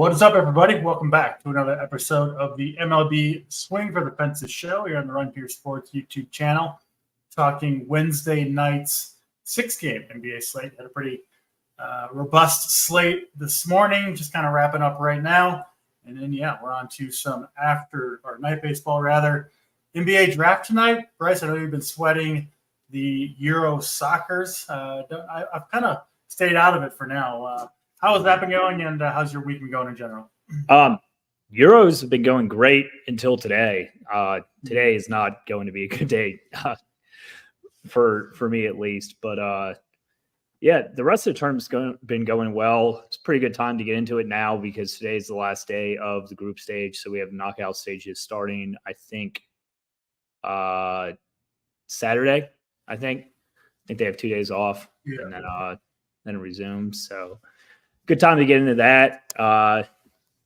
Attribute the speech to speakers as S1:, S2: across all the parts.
S1: What is up, everybody? Welcome back to another episode of the MLB Swing for the Fences show here on the Run Pure Sports YouTube channel. Talking Wednesday night's 6-game NBA slate. Had a pretty robust slate this morning, just kind of wrapping up right now. And then, we're on to some night baseball, rather. NBA draft tonight. Bryce, I know you've been sweating the Euro Soccers. I've kind of stayed out of it for now. How has that been going, and how's your week been going in general?
S2: Euros have been going great until today. Today is not going to be a good day for me at least. But, the rest of the term's been going well. It's a pretty good time to get into it now because today's the last day of the group stage. So we have knockout stages starting, I think, Saturday. I think they have 2 days off, and then it resumes. So good time to get into that.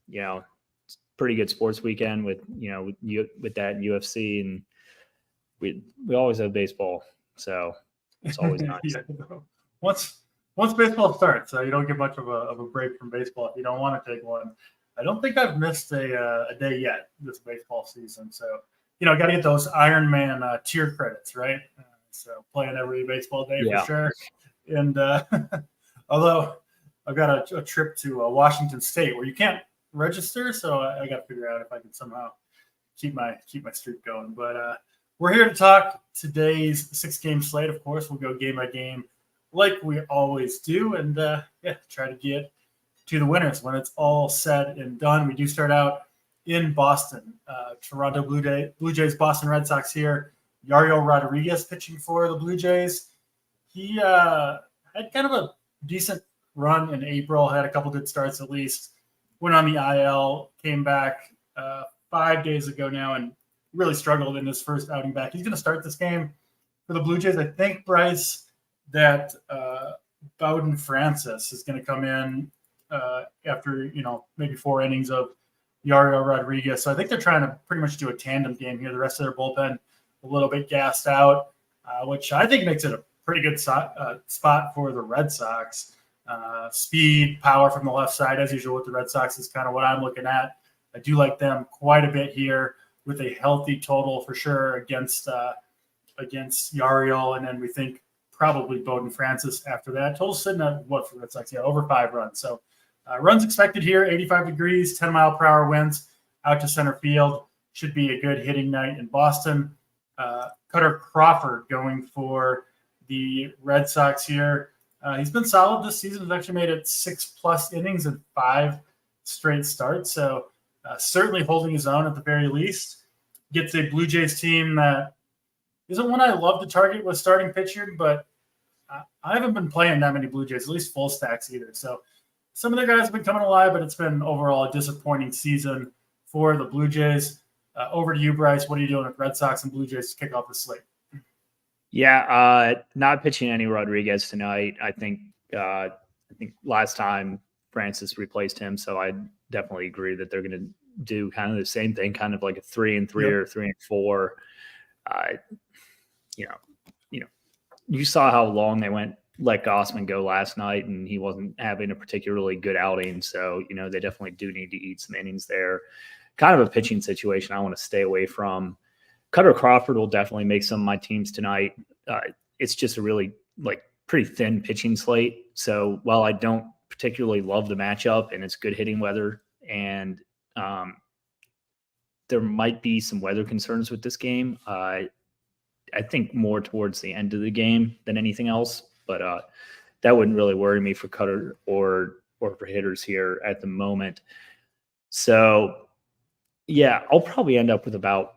S2: It's pretty good sports weekend with that and UFC, and we always have baseball, so it's always nice.
S1: Once baseball starts, you don't get much of a break from baseball if you don't want to take one. I don't think I've missed a day yet this baseball season, so got to get those Iron Man tier credits, right? So playing every baseball day for sure. And although I've got a trip to Washington State where you can't register, so I got to figure out if I can somehow keep my streak going. But we're here to talk today's 6-game slate. Of course, we'll go game by game like we always do, and try to get to the winners when it's all said and done. We do start out in Boston. Toronto Blue Jays, Boston Red Sox here. Yariel Rodriguez pitching for the Blue Jays. He had kind of a decent run in April, had a couple good starts at least, went on the IL, came back 5 days ago now, and really struggled in his first outing back. He's going to start this game for the Blue Jays. I think, Bryce, that Bowden Francis is going to come in after, maybe 4 innings of Yariel Rodriguez. So I think they're trying to pretty much do a tandem game here. The rest of their bullpen a little bit gassed out, which I think makes it a pretty good spot for the Red Sox. Speed, power from the left side, as usual with the Red Sox, is kind of what I'm looking at. I do like them quite a bit here with a healthy total for sure against Yariel, and then we think probably Bowden Francis after that. Total sitting at what for the Red Sox? Yeah, over 5 runs. So runs expected here, 85 degrees, 10-mile-per-hour winds out to center field. Should be a good hitting night in Boston. Cutter Crawford going for the Red Sox here. He's been solid this season. He's actually made it 6+ innings and 5 straight starts. So certainly holding his own at the very least. Gets a Blue Jays team that isn't one I love to target with starting pitcher, but I haven't been playing that many Blue Jays, at least full stacks either. So some of their guys have been coming alive, but it's been overall a disappointing season for the Blue Jays. Over to you, Bryce. What are you doing with Red Sox and Blue Jays to kick off the slate?
S2: Yeah, not pitching any Rodriguez tonight. I think last time Francis replaced him, so I definitely agree that they're going to do kind of the same thing, kind of like a 3-3 or 3-4. You saw how long they let Gossman go last night, and he wasn't having a particularly good outing. So they definitely do need to eat some innings there. Kind of a pitching situation I want to stay away from. Cutter Crawford will definitely make some of my teams tonight. It's just a really pretty thin pitching slate. So while I don't particularly love the matchup and it's good hitting weather, and there might be some weather concerns with this game, I think more towards the end of the game than anything else. But that wouldn't really worry me for Cutter or for hitters here at the moment. So I'll probably end up with about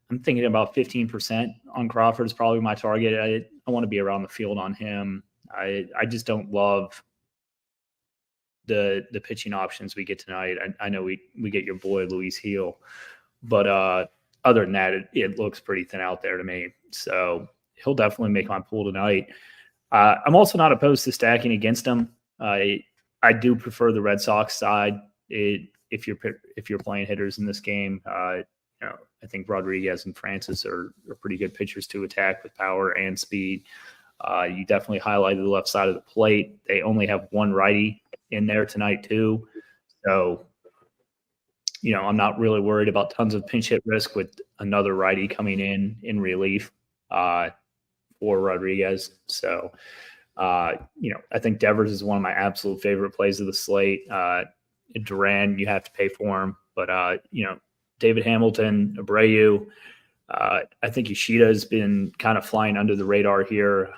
S2: I'm thinking about 15% on Crawford is probably my target. I want to be around the field on him. I just don't love the pitching options we get tonight. I know we get your boy Luis Heel, but other than that, it looks pretty thin out there to me. So he'll definitely make my pool tonight. I'm also not opposed to stacking against him. I do prefer the Red Sox side. If you're playing hitters in this game, I think Rodriguez and Francis are pretty good pitchers to attack with power and speed. You definitely highlighted the left side of the plate. They only have one righty in there tonight too. So, I'm not really worried about tons of pinch hit risk with another righty coming in relief for Rodriguez. So, I think Devers is one of my absolute favorite plays of the slate. Duran, you have to pay for him, but David Hamilton, Abreu. I think Yoshida has been kind of flying under the radar here.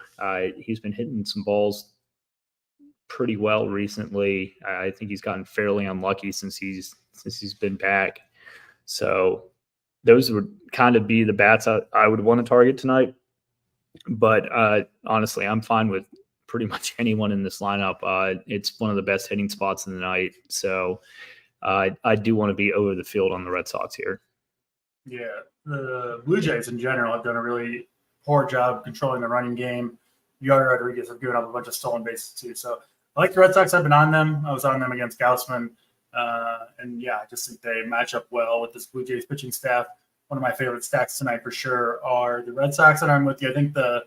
S2: He's been hitting some balls pretty well recently. I think he's gotten fairly unlucky since he's been back. So those would kind of be the bats I would want to target tonight. But honestly, I'm fine with pretty much anyone in this lineup. It's one of the best hitting spots in the night. So I do want to be over the field on the Red Sox here.
S1: Yeah, the Blue Jays in general have done a really poor job controlling the running game. Yari Rodriguez have given up a bunch of stolen bases too. So I like the Red Sox. I've been on them. I was on them against Gaussman. And yeah, I just think they match up well with this Blue Jays pitching staff. One of my favorite stacks tonight for sure are the Red Sox, and I'm with you. I think the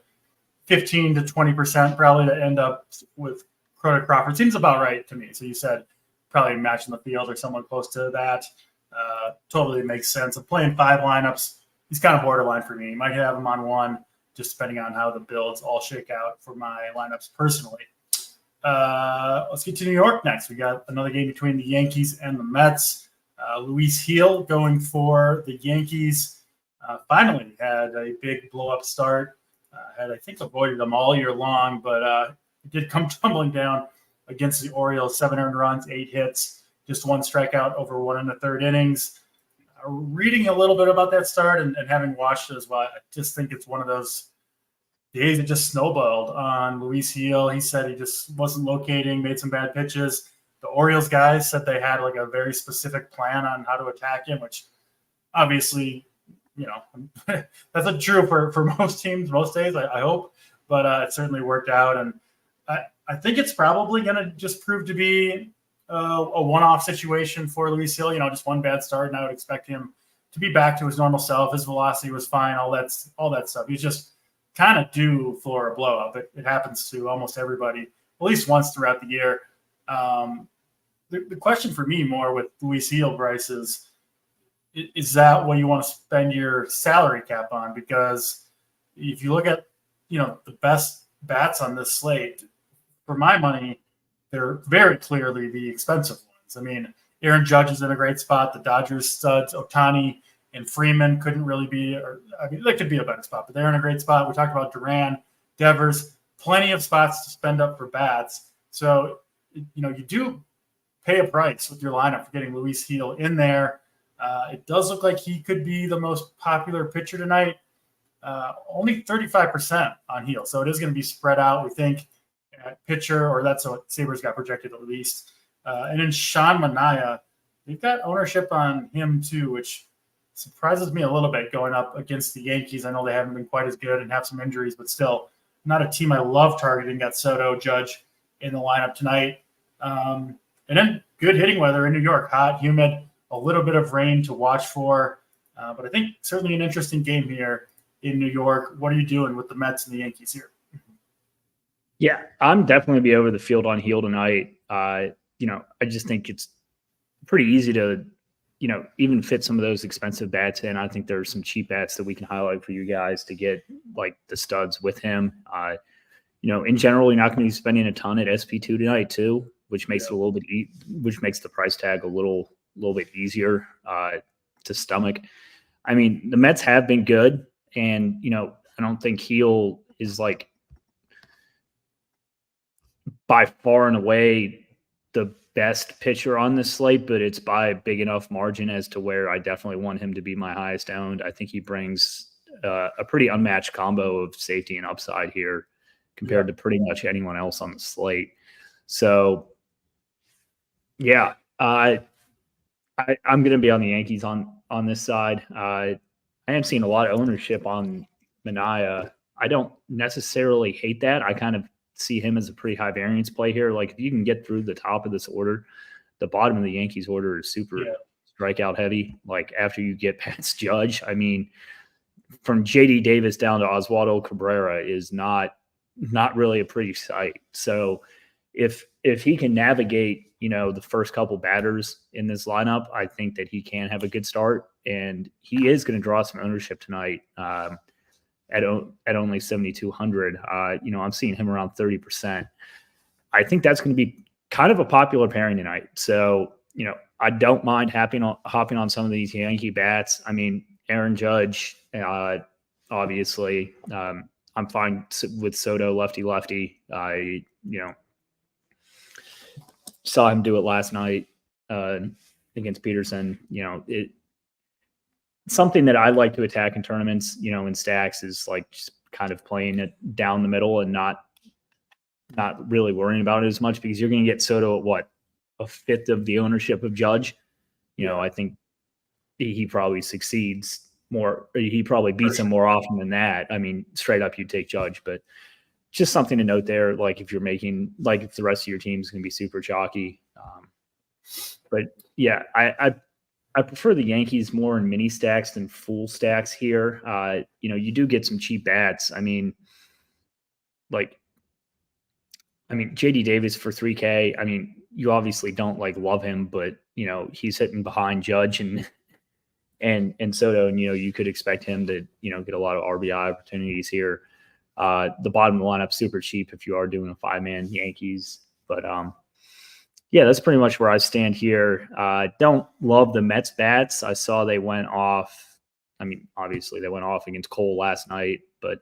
S1: 15 to 20% probably to end up with Crowder Crawford seems about right to me. So you said probably matching the field or someone close to that. Totally makes sense. I'm playing 5 lineups. He's kind of borderline for me. You might have him on one, just depending on how the builds all shake out for my lineups personally. Let's get to New York next. We got another game between the Yankees and the Mets. Luis Gil going for the Yankees. Finally had a big blow-up start. Had, I think, avoided them all year long, but it did come tumbling down against the Orioles. 7 earned runs, 8 hits, just 1 strikeout over 1 1/3 innings. Reading a little bit about that start and having watched it as well, I just think it's one of those days that just snowballed on Luis Gil. He said he just wasn't locating, made some bad pitches. The Orioles guys said they had like a very specific plan on how to attack him, which obviously, that's not true for most teams, most days, I hope. But it certainly worked out. And I think it's probably going to just prove to be a one-off situation for Luis Gil. Just one bad start, and I would expect him to be back to his normal self. His velocity was fine, all that stuff. He's just kind of due for a blow-up. It happens to almost everybody, at least once throughout the year. The question for me more with Luis Gil, Bryce, is that what you want to spend your salary cap on? Because if you look at, the best bats on this slate, for my money, they're very clearly the expensive ones. I mean, Aaron Judge is in a great spot. The Dodgers studs, Ohtani and Freeman couldn't really be, they could be a better spot, but they're in a great spot. We talked about Duran, Devers, plenty of spots to spend up for bats. So, you do pay a price with your lineup for getting Luis Gil in there. It does look like he could be the most popular pitcher tonight. Only 35% on Gil. So it is going to be spread out, we think, at pitcher, or that's what Sabres got projected at least. And then Sean Manaea, they've got ownership on him too, which surprises me a little bit going up against the Yankees. I know they haven't been quite as good and have some injuries, but still not a team I love targeting. Got Soto, Judge in the lineup tonight. And then good hitting weather in New York, hot, humid, a little bit of rain to watch for. But I think certainly an interesting game here in New York. What are you doing with the Mets and the Yankees here?
S2: Yeah, I'm definitely going to be over the field on Gil tonight. I just think it's pretty easy to, even fit some of those expensive bats in. I think there's some cheap bats that we can highlight for you guys to get like the studs with him. In general, you're not going to be spending a ton at SP2 tonight too, which makes it a little bit, which makes the price tag a little bit easier to stomach. I mean, the Mets have been good, and I don't think Gil is like by far and away the best pitcher on this slate, but it's by a big enough margin as to where I definitely want him to be my highest owned. I think he brings a pretty unmatched combo of safety and upside here compared to pretty much anyone else on the slate. So, yeah, I'm going to be on the Yankees on this side. I am seeing a lot of ownership on Manaea. I don't necessarily hate that. I kind of see him as a pretty high variance play here. Like if you can get through the top of this order, the bottom of the Yankees order is super strikeout heavy. Like after you get past Judge, I mean, from JD Davis down to Oswaldo Cabrera is not really a pretty sight. So if if he can navigate, the first couple batters in this lineup, I think that he can have a good start, and he is going to draw some ownership tonight at only 7,200. I'm seeing him around 30%. I think that's going to be kind of a popular pairing tonight. So, I don't mind hopping on some of these Yankee bats. I mean, Aaron Judge, obviously, I'm fine with Soto, lefty. I saw him do it last night against Peterson. Something that I like to attack in tournaments, in stacks, is like just kind of playing it down the middle and not really worrying about it as much, because you're going to get Soto at a fifth of the ownership of Judge. I think he probably succeeds more. He probably beats him more often than that. I mean, straight up, you take Judge, but just something to note there. Like if you're making, like if the rest of your team is going to be super chalky. But yeah, I prefer the Yankees more in mini stacks than full stacks here. You do get some cheap bats. I mean, JD Davis for 3K. I mean, you obviously don't love him, but he's hitting behind Judge and Soto, and you could expect him to get a lot of RBI opportunities here. The bottom of the lineup super cheap if you are doing a 5-man Yankees, but yeah, that's pretty much where I stand here. Don't love the Mets bats. I saw they went off. I mean, obviously they went off against Cole last night, but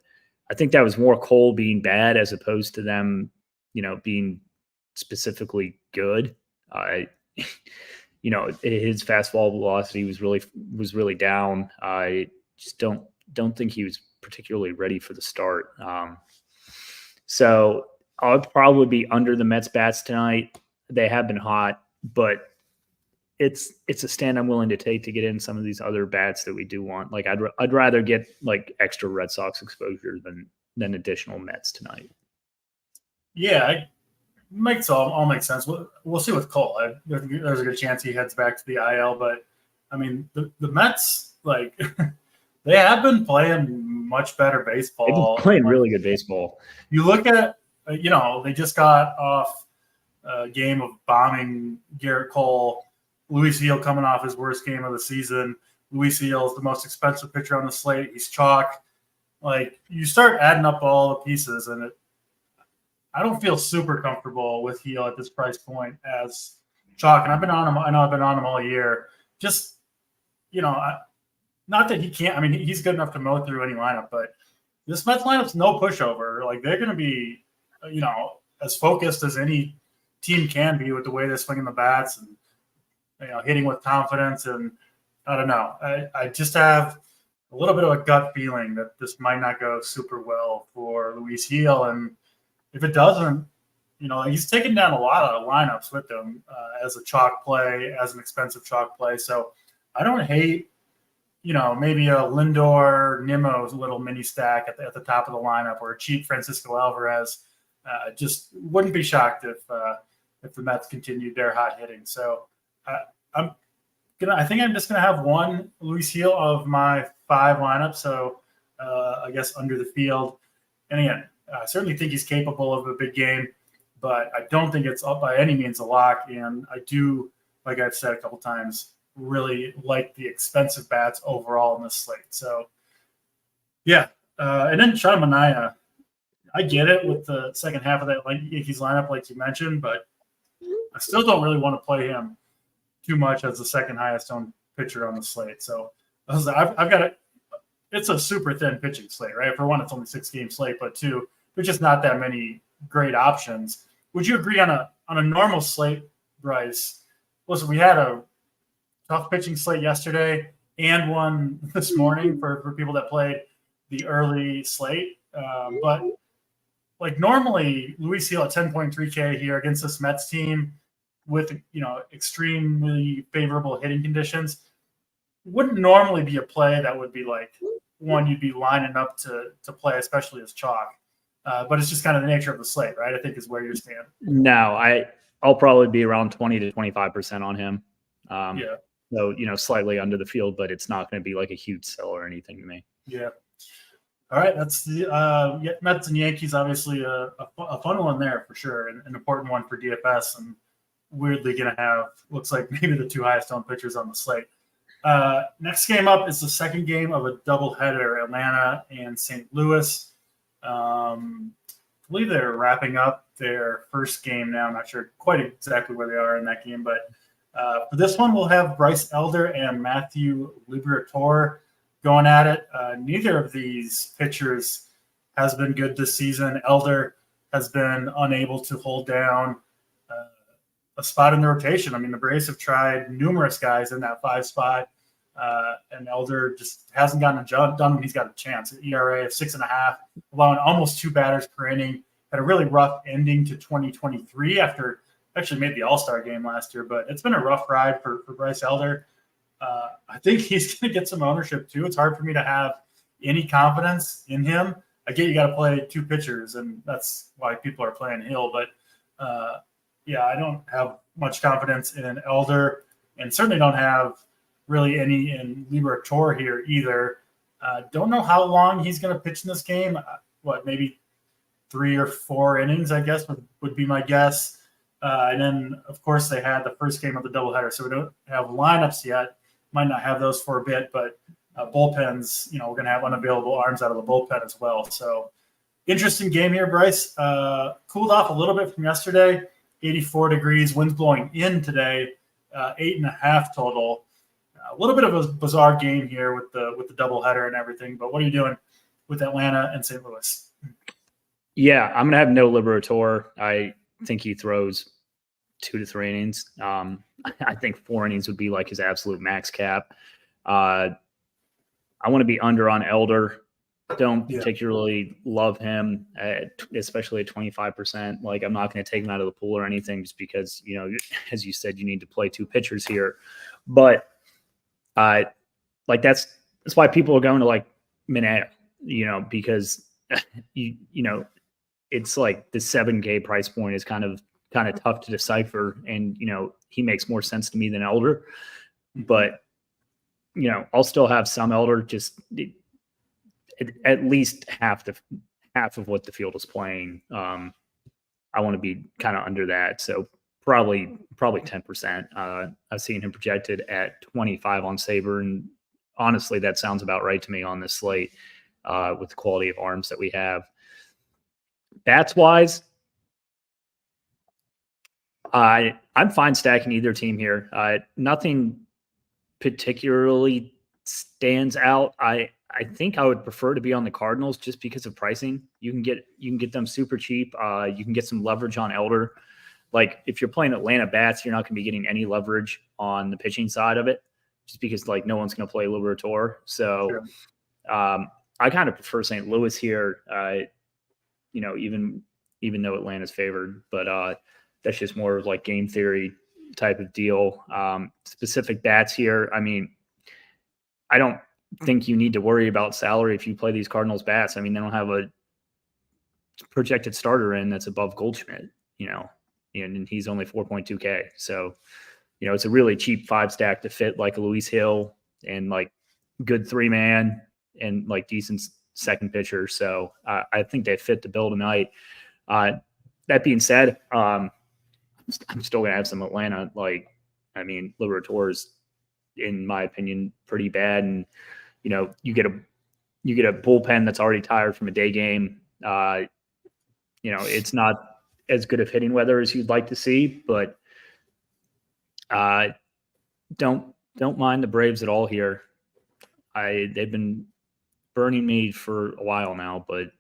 S2: I think that was more Cole being bad as opposed to them, being specifically good. His fastball velocity was really down. I just don't think he was particularly ready for the start. So I'll probably be under the Mets bats tonight. They have been hot, but it's a stand I'm willing to take to get in some of these other bats that we do want. Like I'd rather get extra Red Sox exposure than additional Mets tonight.
S1: Yeah, it makes all makes sense. We'll see with Cole. There's a good chance he heads back to the IL, but I mean the Mets, they have been playing much better baseball.
S2: They've been playing really good baseball.
S1: You look at they just got off a game of bombing Garrett Cole. Luis Gil coming off his worst game of the season. Luis Gil is the most expensive pitcher on the slate. He's chalk. You start adding up all the pieces, and I don't feel super comfortable with Gil at this price point as chalk. And I've been on him. I know I've been on him all year. Just, not that he can't. I mean, he's good enough to mow through any lineup, but this Mets lineup's no pushover. They're going to be, as focused as any team can be with the way they're swinging the bats and hitting with confidence. And I don't know. I just have a little bit of a gut feeling that this might not go super well for Luis Gil. And if it doesn't, he's taken down a lot of lineups with him as a chalk play, as an expensive chalk play. So I don't hate, maybe a Lindor Nimmo's little mini stack at the top of the lineup, or a cheap Francisco Alvarez. Just wouldn't be shocked if the Mets continued their hot hitting. So I think I'm just gonna have one Luis Gil of my 5 lineups. So I guess under the field. And again, I certainly think he's capable of a big game, but I don't think it's by any means a lock. And I do, like I've said a couple times, really like the expensive bats overall in this slate. So yeah. And then Sean Manaea, I get it with the second half of that Yankees lineup, like you mentioned, but I still don't really want to play him too much as the second highest owned pitcher on the slate. So I've got it's a super thin pitching slate, right? For one, it's only 6-game slate, but 2, there's just not that many great options. Would you agree on a normal slate, Bryce? Listen, we had a tough pitching slate yesterday and one this morning for people that played the early slate. But normally Luis Gil at 10.3K here against this Mets team with, extremely favorable hitting conditions wouldn't normally be a play that would be one you'd be lining up to play, especially as chalk. But it's just kind of the nature of the slate, right? I think is where you're standing.
S2: No, I'll probably be around 20 to 25% on him.
S1: Yeah.
S2: So, slightly under the field, but it's not going to be a huge sell or anything to me.
S1: Yeah. All right, that's the Mets and Yankees. Obviously, a fun one there for sure, and an important one for DFS. And weirdly, going to have looks like maybe the two highest owned pitchers on the slate. Next game up is the second game of a doubleheader: Atlanta and St. Louis. I believe they're wrapping up their first game now. I'm not sure quite exactly where they are in that game, but for this one, we'll have Bryce Elder and Matthew Liberatore going at it. Neither of these pitchers has been good this season. Elder has been unable to hold down a spot in the rotation. I mean, the Braves have tried numerous guys in that 5 spot, and Elder just hasn't gotten a job done when he's got a chance. An ERA of 6.5, allowing almost 2 batters per inning. Had a really rough ending to 2023 after actually made the All-Star game last year, but it's been a rough ride for Bryce Elder. I think he's going to get some ownership too. It's hard for me to have any confidence in him. I get you got to play 2 pitchers, and that's why people are playing Hill. But I don't have much confidence in Elder, and certainly don't have really any in Liberatore here either. Don't know how long he's going to pitch in this game. Maybe 3 or 4 innings, I guess, would be my guess. And then, of course, they had the first game of the doubleheader, so we don't have lineups yet. Might not have those for a bit, but bullpens, we're going to have unavailable arms out of the bullpen as well. So interesting game here, Bryce. Cooled off a little bit from yesterday, 84 degrees, winds blowing in today, 8.5 total. A little bit of a bizarre game here with the doubleheader and everything, but what are you doing with Atlanta and St. Louis?
S2: Yeah, I'm going to have no Liberatore. I think he throws 2 to 3 innings. I think 4 innings would be like his absolute max cap. I want to be under on Elder. Don't particularly love him, especially at 25%. Like, I'm not going to take him out of the pool or anything just because, as you said, you need to play 2 pitchers here. But that's why people are going to like Mineta, because it's like the 7K price point is kind of tough to decipher, and he makes more sense to me than Elder, but I'll still have some Elder, just at least half of what the field is playing. I want to be kind of under that, so probably 10%. I've seen him projected at 25 on Saber, and honestly, that sounds about right to me on this slate with the quality of arms that we have. Bats wise, I'm fine stacking either team here. Nothing particularly stands out. I think I would prefer to be on the Cardinals just because of pricing. You can get them super cheap. You can get some leverage on Elder. Like, if you're playing Atlanta bats, you're not going to be getting any leverage on the pitching side of it, just because like no one's going to play Liberatore. So sure. I kind of prefer St. Louis here. Even though Atlanta's favored, but that's just more of like game theory type of deal. Specific bats here. I mean, I don't think you need to worry about salary if you play these Cardinals bats. I mean, they don't have a projected starter in that's above Goldschmidt, and he's only 4.2K. So, it's a really cheap 5 stack to fit like a Luis Hill and like good 3-man and like decent second pitcher. So I think they fit the bill tonight. That being said, I'm still going to have some Atlanta. Liberatore is, in my opinion, pretty bad. And, you get a bullpen that's already tired from a day game. It's not as good of hitting weather as you'd like to see, but don't mind the Braves at all here. They've been burning me for a while now, but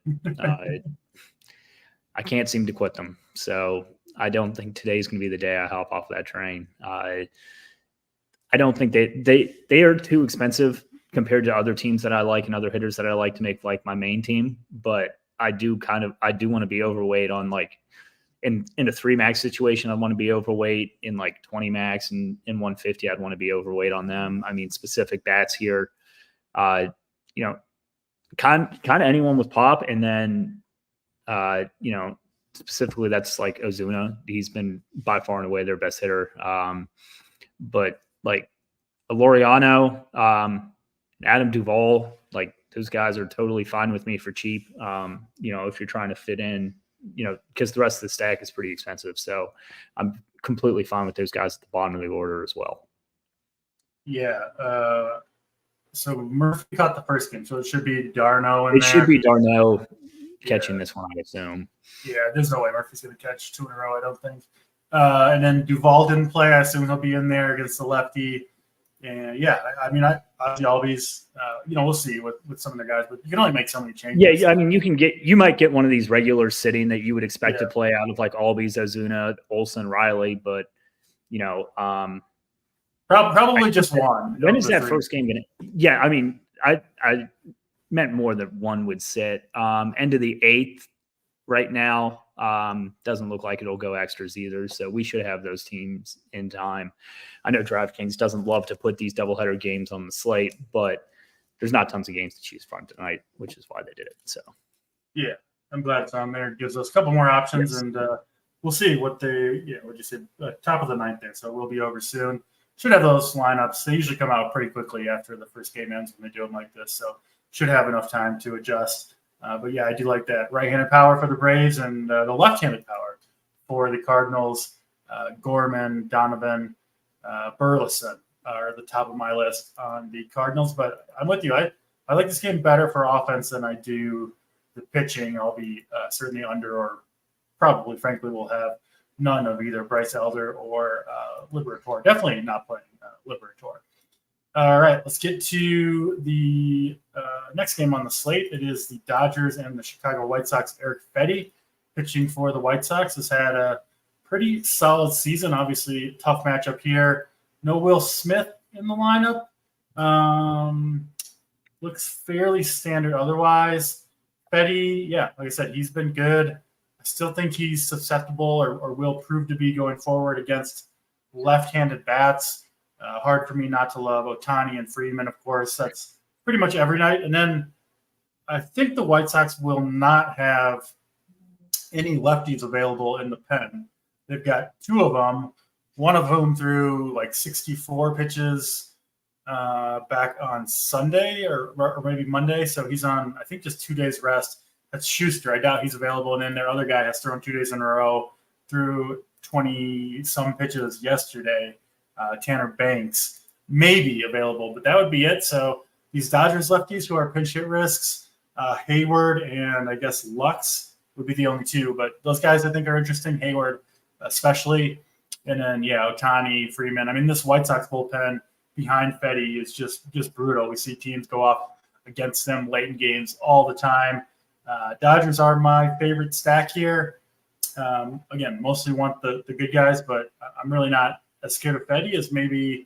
S2: I can't seem to quit them. So I don't think today's going to be the day I hop off that train. I don't think they are too expensive compared to other teams that I like and other hitters that I like to make like my main team. But I do want to be overweight on like in a 3 max situation. I want to be overweight in like 20 max, and in 150, I'd want to be overweight on them. I mean, specific bats here, kind of anyone with pop. And then, specifically that's like Ozuna. He's been by far and away their best hitter. But like Laureano, Adam Duvall, like those guys are totally fine with me for cheap. If you're trying to fit in, because the rest of the stack is pretty expensive. So I'm completely fine with those guys at the bottom of the order as well.
S1: Yeah. So Murphy caught the first game, so it should be Darno in there.
S2: It should be Darno catching this one, I assume.
S1: Yeah, there's no way Murphy's going to catch 2 in a row, I don't think. And then Duvall didn't play. I assume he'll be in there against the lefty. And yeah, obviously Albies, we'll see with some of the guys, but you can only make so many changes.
S2: Yeah, I mean, you might get one of these regulars sitting that you would expect to play out of like Albies, Ozuna, Olsen, Riley, but
S1: probably just one.
S2: When is that first game going to? Yeah, I mean, I meant more that one would sit. End of the 8th right now. Doesn't look like it'll go extras either, so we should have those teams in time. I know DraftKings doesn't love to put these doubleheader games on the slate, but there's not tons of games to choose from tonight, which is why they did it. So,
S1: yeah, I'm glad it's on there. It gives us a couple more options, and we'll see what what'd you say? Top of the 9th there, so we'll be over soon. Should have those lineups. They usually come out pretty quickly after the first game ends when they do them like this, so should have enough time to adjust. But yeah, I do like that right-handed power for the Braves and the left-handed power for the Cardinals. Gorman, Donovan, Burleson are at the top of my list on the Cardinals. But I'm with you. I like this game better for offense than I do the pitching. I'll be certainly under, or probably, frankly, will have none of either Bryce Elder or Liberatore. Definitely not playing Liberatore. All right, let's get to the next game on the slate. It is the Dodgers and the Chicago White Sox. Eric Fedde pitching for the White Sox has had a pretty solid season. Obviously, tough matchup here. No Will Smith in the lineup. Looks fairly standard otherwise. Fedde, yeah, like I said, he's been good. I still think he's susceptible or will prove to be going forward against left-handed bats. Hard for me not to love Ohtani and Freeman, of course. That's pretty much every night. And then I think the White Sox will not have any lefties available in the pen. They've got 2 of them, one of whom threw like 64 pitches back on Sunday or maybe Monday. So he's on, I think, just 2 days rest. That's Schuster. I doubt he's available. And then their other guy has thrown 2 days in a row, threw 20-some pitches yesterday. Tanner Banks may be available, but that would be it. So these Dodgers lefties who are pinch hit risks, Hayward and I guess Lux would be the only 2. But those guys I think are interesting. Hayward especially. And then, Ohtani, Freeman. I mean, this White Sox bullpen behind Fedde is just brutal. We see teams go off against them late in games all the time. Dodgers are my favorite stack here. Again, mostly want the good guys, but I'm really not as scared of Fedde as maybe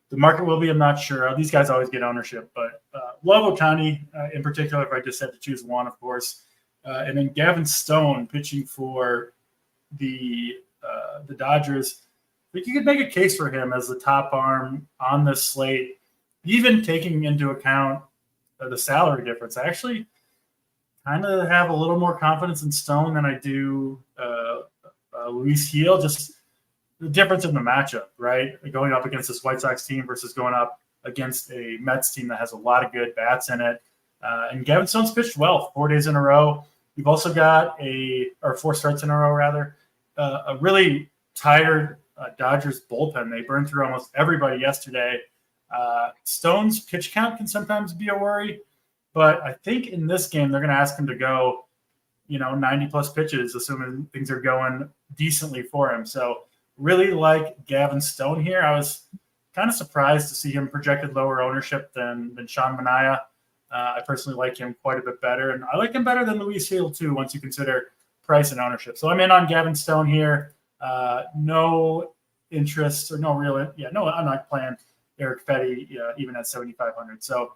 S1: the market will be. I'm not sure. These guys always get ownership, but love Ohtani in particular if I just had to choose one, of course. And then Gavin Stone pitching for the Dodgers. I think you could make a case for him as the top arm on this slate, even taking into account the salary difference. I actually kind of have a little more confidence in Stone than I do Luis Gil. Just the difference in the matchup, right? Going up against this White Sox team versus going up against a Mets team that has a lot of good bats in it. And Gavin Stone's pitched well 4 days in a row. You've also got 4 starts in a row, rather. A really tired Dodgers bullpen. They burned through almost everybody yesterday. Stone's pitch count can sometimes be a worry, but I think in this game they're going to ask him to go, 90-plus pitches, assuming things are going decently for him. So really like Gavin Stone here. I was kind of surprised to see him projected lower ownership than Sean Manaea. I personally like him quite a bit better, and I like him better than Luis Gil too once you consider price and ownership. So I'm in on Gavin Stone here. No interest or no real – I'm not playing Eric Fedde even at 7,500. So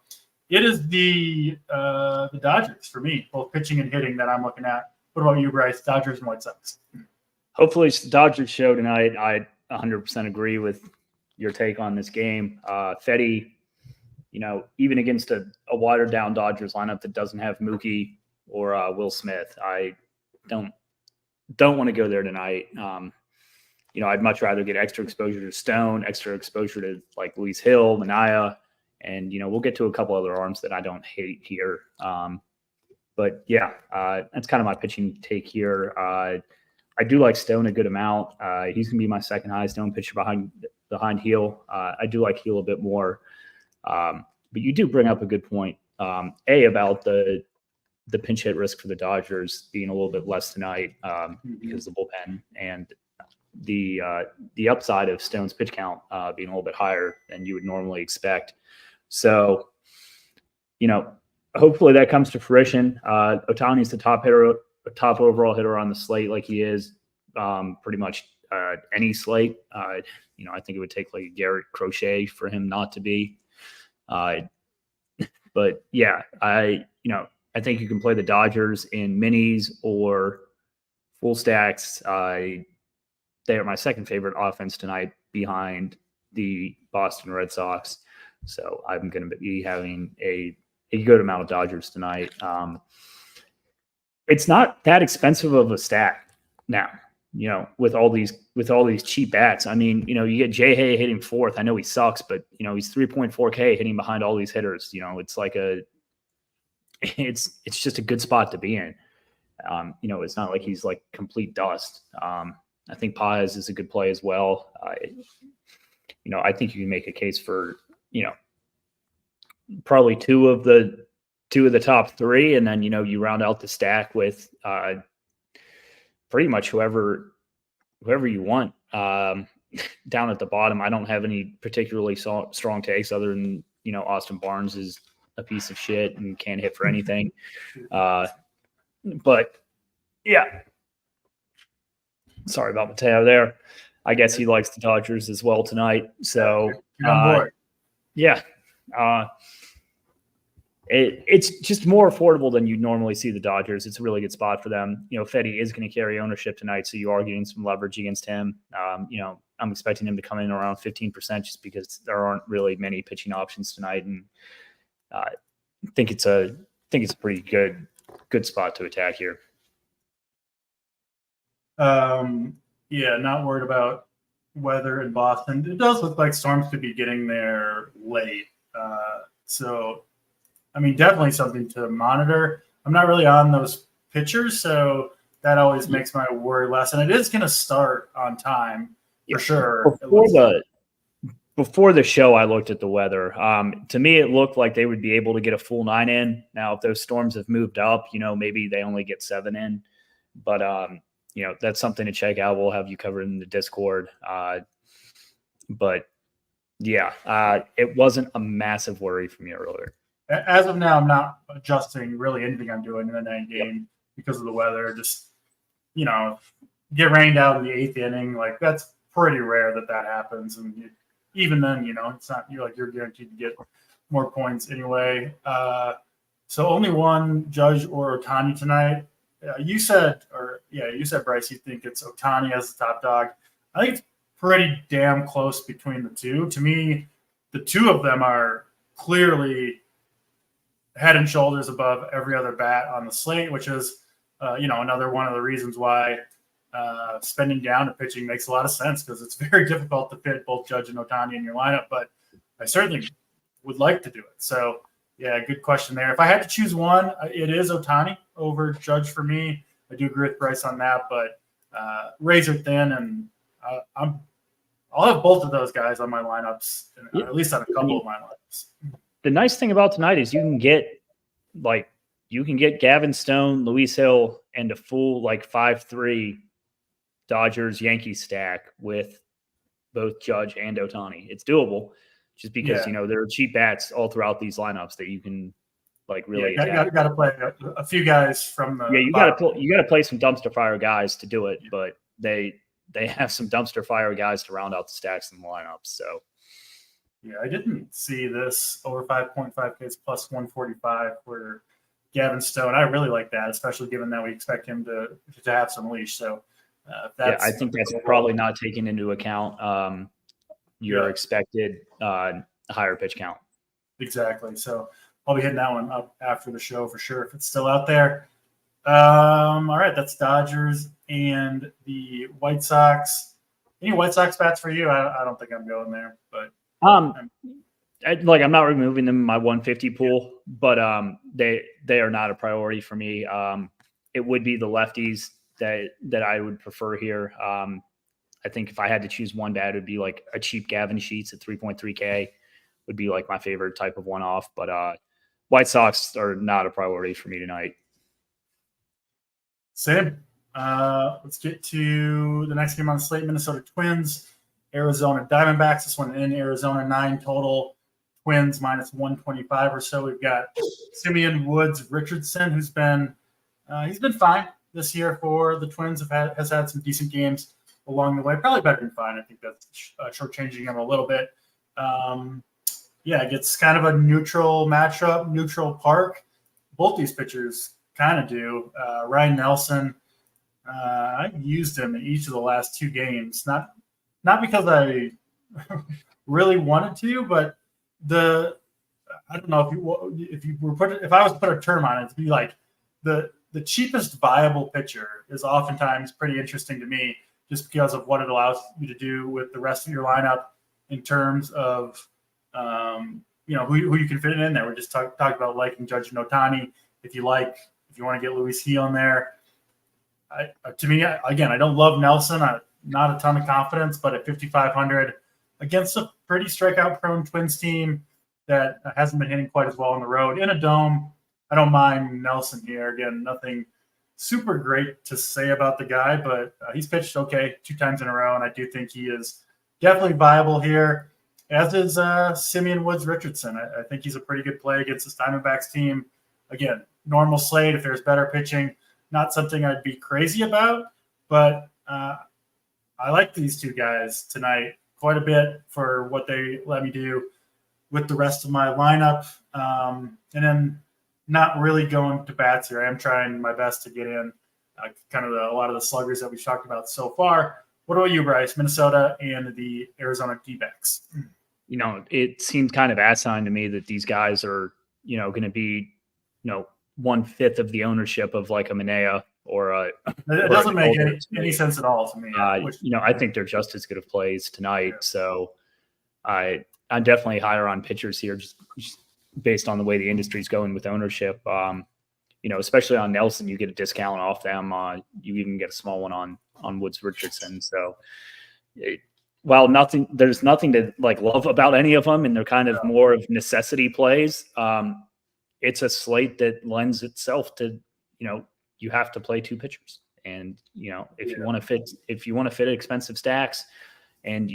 S1: it is the Dodgers for me, both pitching and hitting that I'm looking at. What about you, Bryce? Dodgers and White Sox.
S2: Hopefully it's the Dodgers show tonight. I 100% agree with your take on this game. Fedde, even against a watered down Dodgers lineup that doesn't have Mookie or Will Smith, I don't want to go there tonight. I'd much rather get extra exposure to Stone, extra exposure to like Luis Gil, Manaea, And, we'll get to a couple other arms that I don't hate here. But yeah, that's kind of my pitching take here. I do like Stone a good amount. He's going to be my second highest Stone pitcher behind Heel. I do like Heel a bit more. But you do bring up a good point. About the pinch hit risk for the Dodgers being a little bit less tonight because of the bullpen, and the upside of Stone's pitch count being a little bit higher than you would normally expect. So, hopefully that comes to fruition. Ohtani's the top overall hitter on the slate, like he is pretty much any slate. I think it would take like a Garrett Crochet for him not to be. But yeah, I think you can play the Dodgers in minis or full stacks. They are my second favorite offense tonight behind the Boston Red Sox. So I'm going to be having a good amount of Dodgers tonight. It's not that expensive of a stack now, with all these cheap bats. I mean, you get Jay Hay hitting fourth. I know he sucks, but he's 3.4K hitting behind all these hitters. It's like it's just a good spot to be in. It's not like he's like complete dust. I think Paz is a good play as well. I think you can make a case for, probably two of the top three. And then, you round out the stack with pretty much whoever you want down at the bottom. I don't have any particularly strong takes other than, Austin Barnes is a piece of shit and can't hit for anything. But yeah, sorry about Mateo there. I guess he likes the Dodgers as well tonight. So yeah, it's just more affordable than you normally see the Dodgers. It's a really good spot for them. Fedde is going to carry ownership tonight, so you are getting some leverage against him. I'm expecting him to come in around 15% just because there aren't really many pitching options tonight, and I think it's a pretty good spot to attack here.
S1: Yeah, not worried about weather in Boston. It does look like storms could be getting there late. So, I mean, definitely something to monitor. I'm not really on those pitchers, so that always makes my worry less. And it is going to start on time for sure.
S2: Before the show, I looked at the weather. To me, it looked like they would be able to get a full 9 in. Now, if those storms have moved up, maybe they only get 7 in. But, that's something to check out. We'll have you covered in the Discord. But, yeah, it wasn't a massive worry for me earlier.
S1: As of now, I'm not adjusting really anything I'm doing in the night game because of the weather. Just, get rained out in the 8th inning. Like, that's pretty rare that happens. And even then, it's not you're guaranteed to get more points anyway. So only one, Judge or Ohtani tonight. You said, Bryce, you think it's Ohtani as the top dog. I think it's pretty damn close between the two. To me, the two of them are clearly head and shoulders above every other bat on the slate, which is, another one of the reasons why spending down to pitching makes a lot of sense, because it's very difficult to fit both Judge and Ohtani in your lineup, but I certainly would like to do it. So, yeah, good question there. If I had to choose one, it is Ohtani over Judge for me. I do agree with Bryce on that, but razor thin, and I'll have both of those guys on my lineups, at least on a couple of my lineups.
S2: The nice thing about tonight is you can get Gavin Stone, Luis Hill, and a full 5-3 Dodgers Yankees stack with both Judge and Ohtani. It's doable, just because there are cheap bats all throughout these lineups that you can really attack.
S1: Got to play a few guys from the
S2: you got to play some dumpster fire guys to do it, but they have some dumpster fire guys to round out the stacks in the lineups. So.
S1: Yeah, I didn't see this over 5.5K plus 145 for Gavin Stone. I really like that, especially given that we expect him to have some leash. So,
S2: I think that's probably not taking into account your expected higher pitch count.
S1: Exactly. So I'll be hitting that one up after the show for sure if it's still out there. All right, that's Dodgers and the White Sox. Any White Sox bats for you? I don't think I'm going there, but
S2: I'm not removing them in my 150 pool, but they are not a priority for me. It would be the lefties that I would prefer here. I think if I had to choose one bat, it would be like a cheap Gavin Sheets at 3.3K would be like my favorite type of one-off. But White Sox are not a priority for me tonight.
S1: Same. Let's get to the next game on the slate. Minnesota Twins, Arizona Diamondbacks. This one in Arizona, 9 total. Twins minus 125 or so. We've got Simeon Woods Richardson, who's been he's been fine this year for the Twins. Has had some decent games along the way. Probably better than fine. I think that's shortchanging him a little bit. It gets kind of a neutral matchup, neutral park. Both these pitchers kind of do. Ryan Nelson, I used him in each of the last 2 games. Not because I really wanted to, but I don't know if I was to put a term on it, it'd be like the cheapest viable pitcher is oftentimes pretty interesting to me, just because of what it allows you to do with the rest of your lineup in terms of who you can fit in there. We just talked about liking Judge and Ohtani. If you want to get Luis Gil in there, to me, again, I don't love Nelson. Not a ton of confidence, but at 5,500 against a pretty strikeout-prone Twins team that hasn't been hitting quite as well on the road in a dome, I don't mind Nelson here. Again, nothing super great to say about the guy, but he's pitched okay 2 times in a row, and I do think he is definitely viable here, as is Simeon Woods Richardson. I think he's a pretty good play against this Diamondbacks team. Again, normal slate. If there's better pitching, not something I'd be crazy about, but I like these 2 guys tonight quite a bit for what they let me do with the rest of my lineup. And then not really going to bats here. I am trying my best to get in a lot of the sluggers that we've talked about so far. What about you, Bryce? Minnesota and the Arizona D-backs.
S2: It seems kind of asinine to me that these guys are, going to be, 1/5 of the ownership of like a Manea or a.
S1: It doesn't make any sense at all to me.
S2: I think they're just as good of plays tonight. Yeah. So I'm definitely higher on pitchers here, just based on the way the industry's going with ownership. Especially on Nelson, you get a discount off them. You even get a small one on Woods Richardson. So there's nothing to like love about any of them, and they're kind of more of necessity plays. It's a slate that lends itself to, you have to play 2 pitchers. And, if you want to fit expensive stacks and,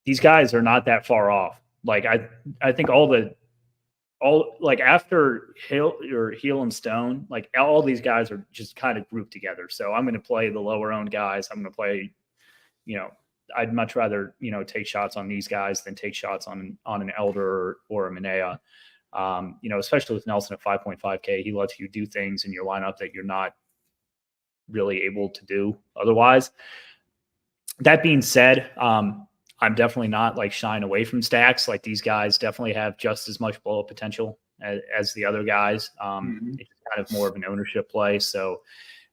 S2: these guys are not that far off. Like, I think after Heel and Stone, like all these guys are just kind of grouped together. So I'm going to play the lower owned guys. I'm going to play, I'd much rather, take shots on these guys than take shots on an Elder or a Manea. Especially with Nelson at 5.5K, he lets you do things in your lineup that you're not really able to do otherwise. That being said, I'm definitely not like shying away from stacks. Like these guys definitely have just as much blow up potential as the other guys. It's kind of more of an ownership play. So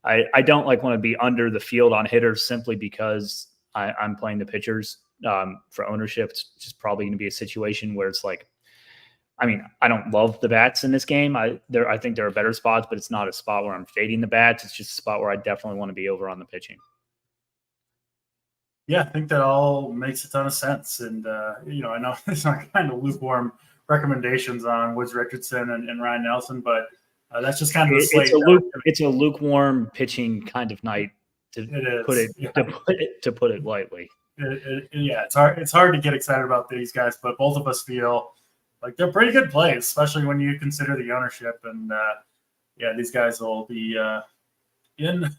S2: I don't want to be under the field on hitters simply because I'm playing the pitchers. For ownership, it's just probably going to be a situation where it's like, I don't love the bats in this game. I think there are better spots, but it's not a spot where I'm fading the bats. It's just a spot where I definitely want to be over on the pitching.
S1: Yeah, I think that all makes a ton of sense. And, I know it's not kind of lukewarm recommendations on Woods Richardson and Ryan Nelson, but that's just kind of the slate.
S2: It's a lukewarm pitching kind of night to put it lightly.
S1: It's hard to get excited about these guys, but both of us feel like they're pretty good plays, especially when you consider the ownership. And these guys will be in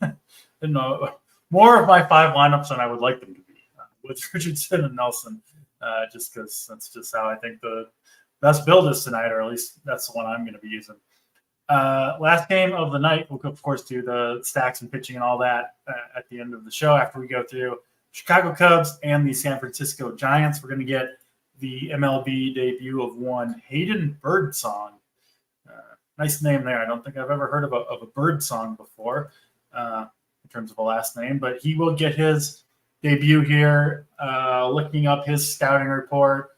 S1: more of my 5 lineups than I would like them to be with Richardson and Nelson, just because that's just how I think the best build is tonight, or at least that's the one I'm going to be using. Last game of the night, we'll of course do the stacks and pitching and all that at the end of the show after we go through Chicago Cubs and the San Francisco Giants. We're going to get the MLB debut of one Hayden Birdsong. Nice name there. I don't think I've ever heard of a Birdsong before in terms of a last name, but he will get his debut here. Looking up his scouting report,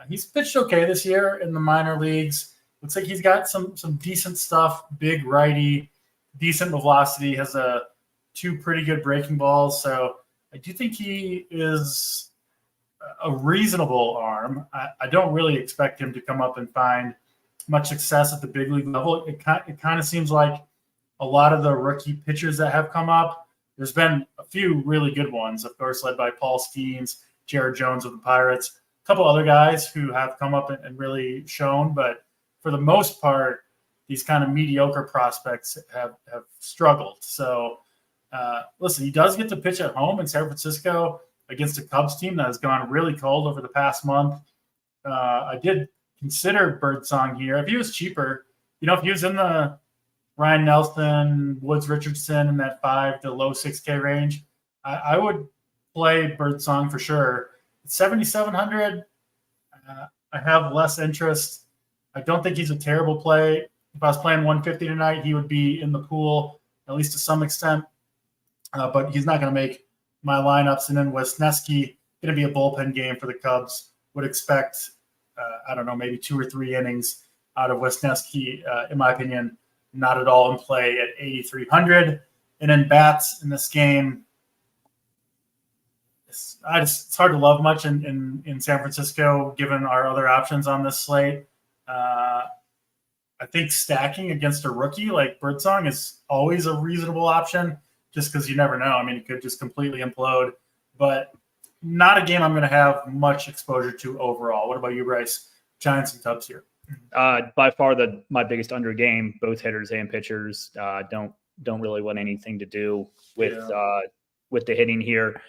S1: he's pitched okay this year in the minor leagues. Looks like he's got some decent stuff. Big righty, decent velocity. Has two pretty good breaking balls. So I do think he is a reasonable arm. I don't really expect him to come up and find much success at the big league level. It kind of seems like a lot of the rookie pitchers that have come up, there's been a few really good ones, of course, led by Paul Skeens, Jared Jones of the Pirates, a couple other guys who have come up and really shown. But for the most part, these kind of mediocre prospects have struggled. So, listen, he does get to pitch at home in San Francisco against a Cubs team that has gone really cold over the past month. I did consider Birdsong here. If he was cheaper, if he was in the Ryan Nelson, Woods Richardson in that 5 to low 6K range, I would play Birdsong for sure. At 7,700, I have less interest. I don't think he's a terrible play. If I was playing 150 tonight, he would be in the pool, at least to some extent. But he's not going to make my lineups. And then Wisniewski, going to be a bullpen game for the Cubs. Would expect, maybe 2 or 3 innings out of Wisniewski, in my opinion. Not at all in play at 8,300. And then bats in this game, it's hard to love much in San Francisco, given our other options on this slate. I think stacking against a rookie like Birdsong is always a reasonable option, just because you never know. I mean, it could just completely implode. But not a game I'm going to have much exposure to overall. What about you, Bryce? Giants and Cubs here.
S2: By far my biggest under game. Both hitters and pitchers don't really want anything to do with the hitting here.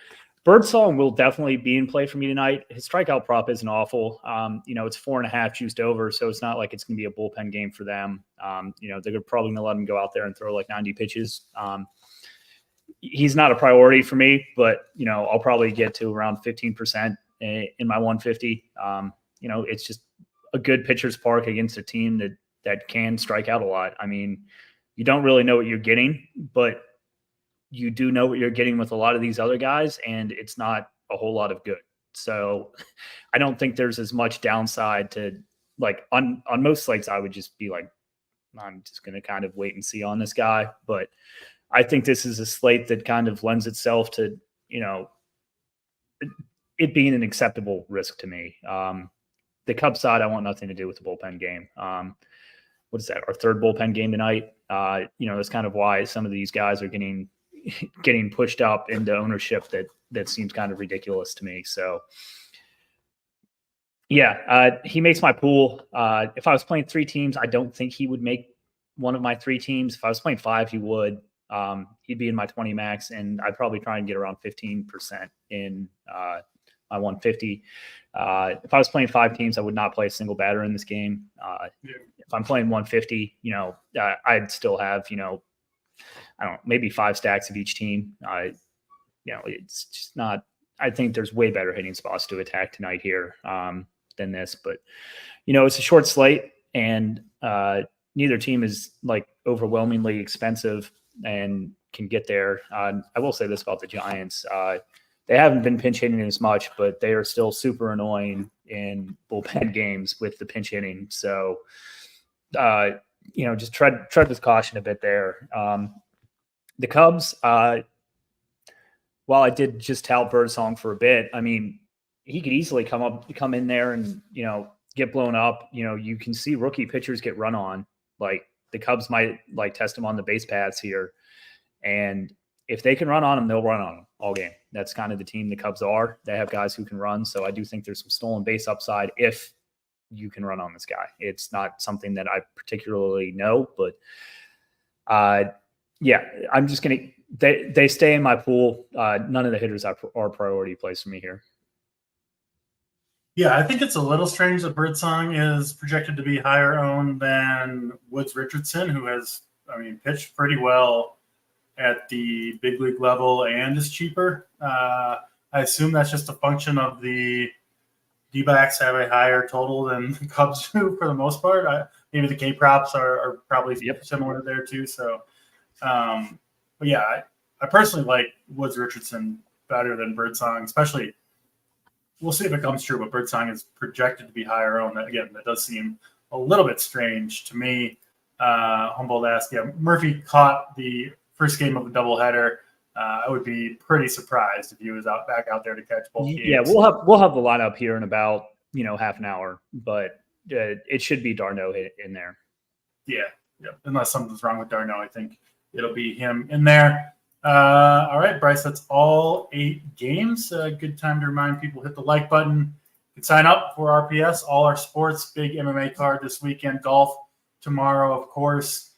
S2: Birdsong will definitely be in play for me tonight. His strikeout prop isn't awful. It's 4.5 juiced over, so it's not like it's going to be a bullpen game for them. They're probably going to let him go out there and throw like 90 pitches. He's not a priority for me, but I'll probably get to around 15% in my 150. It's just a good pitcher's park against a team that can strike out a lot. I mean, you don't really know what you're getting, but you do know what you're getting with a lot of these other guys, and it's not a whole lot of good. So I don't think there's as much downside to, like, on most slates, I would just be like, I'm just going to kind of wait and see on this guy. But I think this is a slate that kind of lends itself to, it being an acceptable risk to me. The Cubs side, I want nothing to do with the bullpen game. What is that? Our third bullpen game tonight. That's kind of why some of these guys are getting pushed up into ownership that seems kind of ridiculous to me. So he makes my pool. If I was playing 3 teams, I don't think he would make one of my 3 teams. If I was playing 5, he would. He'd be in my 20 max, and I'd probably try and get around 15% in my 150. If I was playing 5 teams, I would not play a single batter in this game. If I'm playing 150, I'd still have, maybe 5 stacks of each team. It's just not, I think there's way better hitting spots to attack tonight here than this, but it's a short slate, and neither team is like overwhelmingly expensive and can get there. I will say this about the Giants. They haven't been pinch hitting as much, but they are still super annoying in bullpen games with the pinch hitting. So, just tread with caution a bit there. The Cubs, while I did just tout Birdsong for a bit, I mean, he could easily come in there and, get blown up. You can see rookie pitchers get run on. Like, the Cubs might test him on the base paths here. And if they can run on him, they'll run on him all game. That's kind of the team the Cubs are. They have guys who can run. So I do think there's some stolen base upside if you can run on this guy. It's not something that I particularly know, but I'm just going to, they stay in my pool. None of the hitters are priority plays for me here.
S1: Yeah, I think it's a little strange that Birdsong is projected to be higher owned than Woods Richardson, who has, pitched pretty well at the big league level and is cheaper. I assume that's just a function of the D-backs have a higher total than the Cubs do for the most part. Maybe the K-props are probably similar there too. So, I personally like Woods Richardson better than Birdsong, especially. We'll see if it comes true, but Birdsong is projected to be higher owned. Again, that does seem a little bit strange to me. Humboldt asked, yeah, Murphy caught the first game of a doubleheader. I would be pretty surprised if he was back out there to catch both games.
S2: Yeah, we'll have the lineup here in about half an hour, but it should be Darno in there.
S1: Yeah, unless something's wrong with Darno, I think it'll be him in there. All right, Bryce, that's all 8 games. Good time to remind people, hit the like button. You can sign up for RPS, all our sports, big MMA card this weekend, golf tomorrow, of course,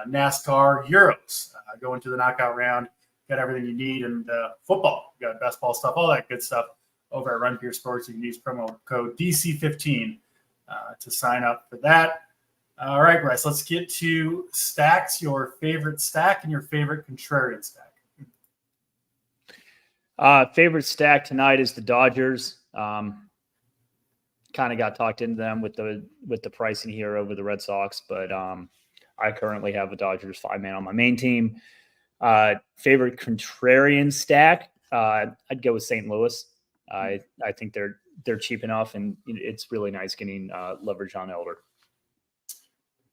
S1: NASCAR, Euros, go into the knockout round, got everything you need, and football, you got best ball stuff, all that good stuff over at Run Pure Sports. You can use promo code DC15 to sign up for that. All right, Bryce, let's get to stacks, your favorite stack and your favorite contrarian stack.
S2: Favorite stack tonight is the Dodgers. Kind of got talked into them with the pricing here over the Red Sox, but I currently have the Dodgers 5-man on my main team. Favorite contrarian stack, I'd go with St. Louis. I think they're cheap enough, and it's really nice getting leverage on Elder.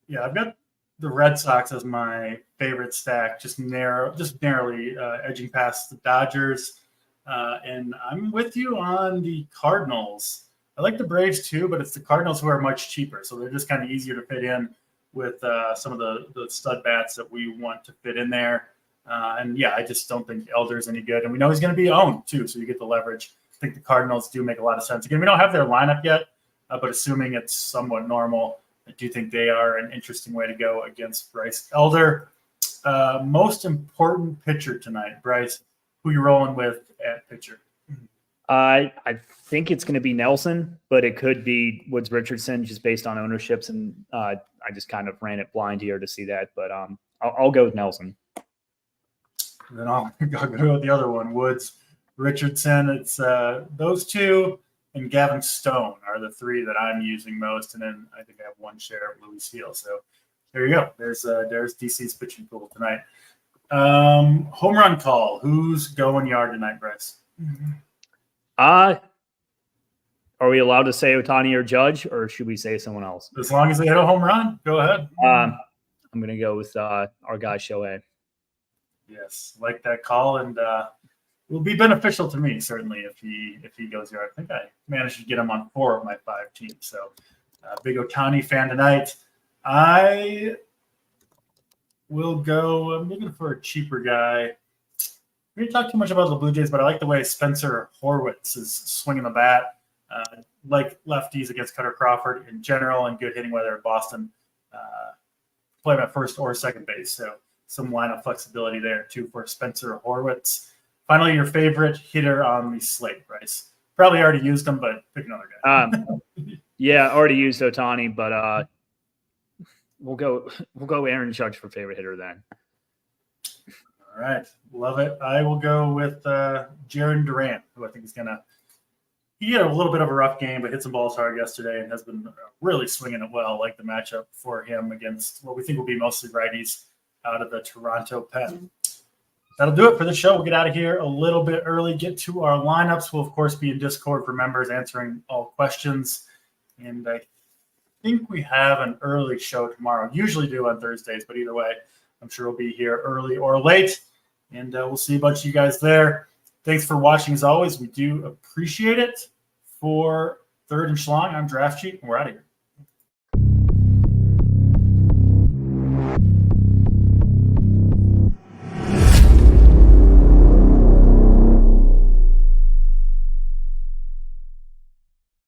S1: Yeah, I've got the Red Sox as my favorite stack, just narrowly edging past the Dodgers. And I'm with you on the Cardinals. I like the Braves too, but it's the Cardinals who are much cheaper. So they're just kind of easier to fit in with some of the stud bats that we want to fit in there. And yeah, I just don't think Elder's any good. And we know he's going to be owned too, so you get the leverage. I think the Cardinals do make a lot of sense. Again, we don't have their lineup yet, but assuming it's somewhat normal, I do think they are an interesting way to go against Bryce Elder. Most important pitcher tonight, Bryce. Who you rolling with at pitcher?
S2: I think it's going to be Nelson, but it could be Woods Richardson just based on ownerships, and I just kind of ran it blind here to see that. But I'll go with Nelson.
S1: And then I'll go with the other one, Woods Richardson. It's those two. And Gavin Stone are the 3 that I'm using most. And then I think I have one share of Louis Steele. So there you go. There's DC's pitching pool tonight. Home run call. Who's going yard tonight, Bryce?
S2: Are we allowed to say Ohtani or Judge, or should we say someone else?
S1: As long as they hit a home run, go ahead.
S2: I'm going to go with our guy, Shohei.
S1: Yes, like that call. And will be beneficial to me, certainly, if he goes yard. I think I managed to get him on 4 of my 5 teams. So big Ohtani fan tonight. I will go. I'm looking for a cheaper guy. We didn't talk too much about the Blue Jays, but I like the way Spencer Horwitz is swinging the bat. Like lefties against Cutter Crawford in general, and good hitting weather at Boston. Play him at first or second base. So some lineup flexibility there, too, for Spencer Horwitz. Finally, your favorite hitter on the slate, Bryce. Probably already used him, but pick another guy.
S2: Yeah, already used Ohtani, but we'll go Aaron Judge for favorite hitter then.
S1: All right, love it. I will go with Jarren Duran, who I think is he had a little bit of a rough game, but hit some balls hard yesterday and has been really swinging it well. Like the matchup for him against what we think will be mostly righties out of the Toronto pen. That'll do it for the show. We'll get out of here a little bit early, get to our lineups. We'll, of course, be in Discord for members answering all questions. And I think we have an early show tomorrow. Usually do on Thursdays, but either way, I'm sure we'll be here early or late. And we'll see a bunch of you guys there. Thanks for watching, as always. We do appreciate it. For Third and Schlong, I'm Draft Sheet, and we're out of here.